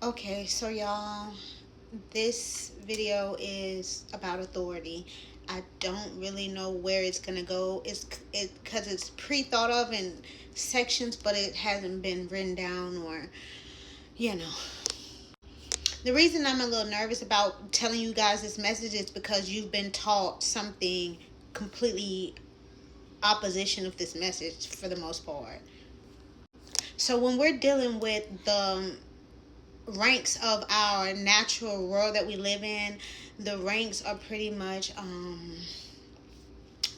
Okay, so y'all, this video is about authority. I don't really know where it's gonna go. It because it's pre-thought of in sections, but it hasn't been written down or you know. The reason I'm a little nervous about telling you guys this message is because you've been taught something completely opposition of this message for the most part. So when we're dealing with the ranks of our natural world that we live in, the ranks are pretty much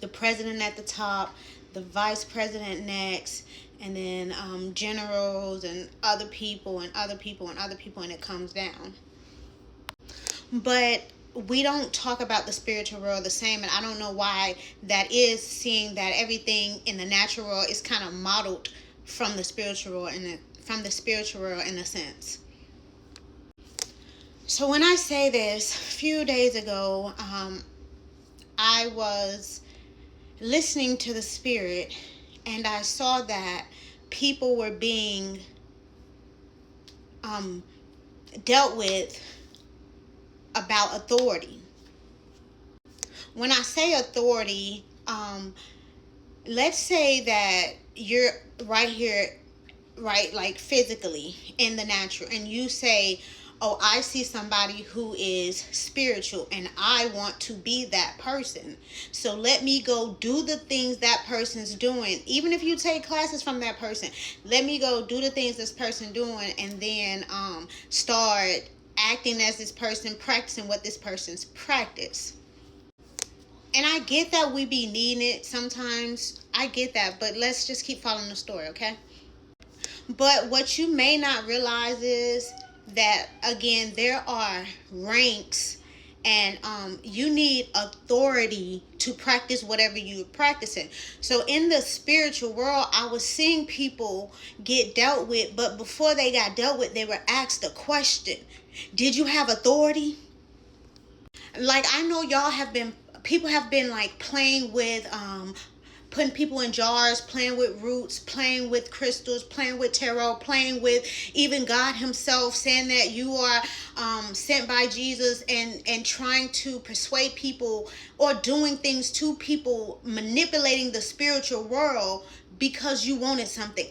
the president at the top, the vice president next, and then generals and other people and other people and other people, and it comes down. But we don't talk about the spiritual world the same, and I don't know why that is, seeing that everything in the natural world is kind of modeled from the spiritual world, in a sense. So when I say this, a few days ago, I was listening to the spirit, and I saw that people were being dealt with about authority. When I say authority, let's say that you're right here, right, like physically in the natural, and you say, oh, I see somebody who is spiritual and I want to be that person, so let me go do the things that person's doing. Even if you take classes from that person, let me go do the things this person doing, and then start acting as this person, practicing what this person's practice. And I get that we be needing it sometimes. I get that, but let's just keep following the story, okay? But what you may not realize is that, again, there are ranks, and you need authority to practice whatever you're practicing. So in the spiritual world, I was seeing people get dealt with, but before they got dealt with, they were asked a question. Did you have authority? Like, I know y'all have been, people have been like playing with putting people in jars, playing with roots, playing with crystals, playing with tarot, playing with even God himself, saying that you are sent by Jesus, and trying to persuade people or doing things to people, manipulating the spiritual world because you wanted something.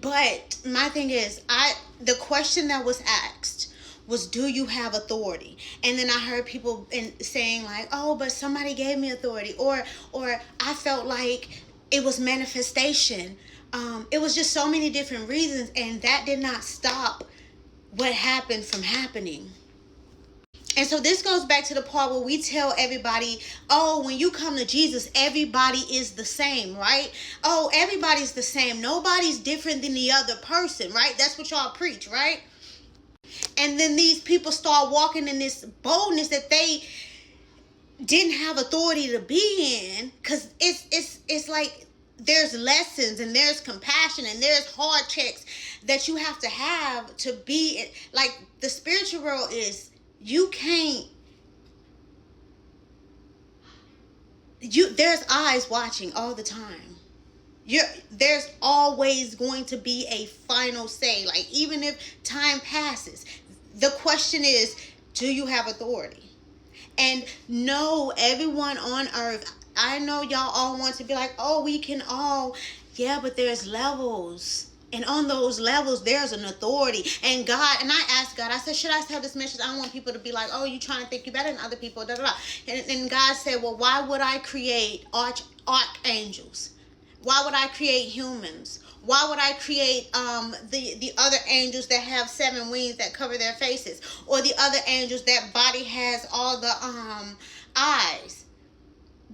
But my thing is, the question that was asked was, do you have authority? And then I heard people saying like, oh, but somebody gave me authority, or I felt like it was manifestation. It was just so many different reasons, and that did not stop what happened from happening. And so this goes back to the part where we tell everybody, oh, when you come to Jesus, everybody is the same, right? Oh, everybody's the same. Nobody's different than the other person, right? That's what y'all preach, right? And then these people start walking in this boldness that they didn't have authority to be in, because it's like there's lessons and there's compassion and there's hard checks that you have to be like the spiritual world is. You can't, there's eyes watching all the time. There's always going to be a final say. Like, even if time passes, the question is, do you have authority? And no, everyone on earth, I know y'all all want to be like, oh, we can all, yeah, but there's levels. And on those levels, there's an authority. And God, and I asked God, I said, should I tell this message? I don't want people to be like, oh, you trying to think you better than other people, da da da. And God said, well, why would I create archangels? Why would I create humans? Why would I create the other angels that have 7 wings that cover their faces, or the other angels that body has all the eyes?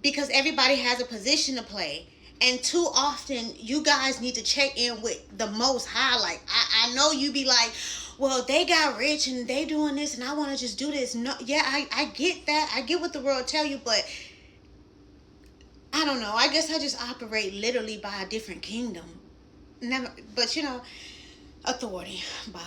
Because everybody has a position to play. And too often, you guys need to check in with the Most High. Like, I know you be like, well, they got rich and they doing this, and I want to just do this. No, yeah, I get that. I get what the world tell you, but I don't know. I guess I just operate literally by a different kingdom. Never, but authority. Bye.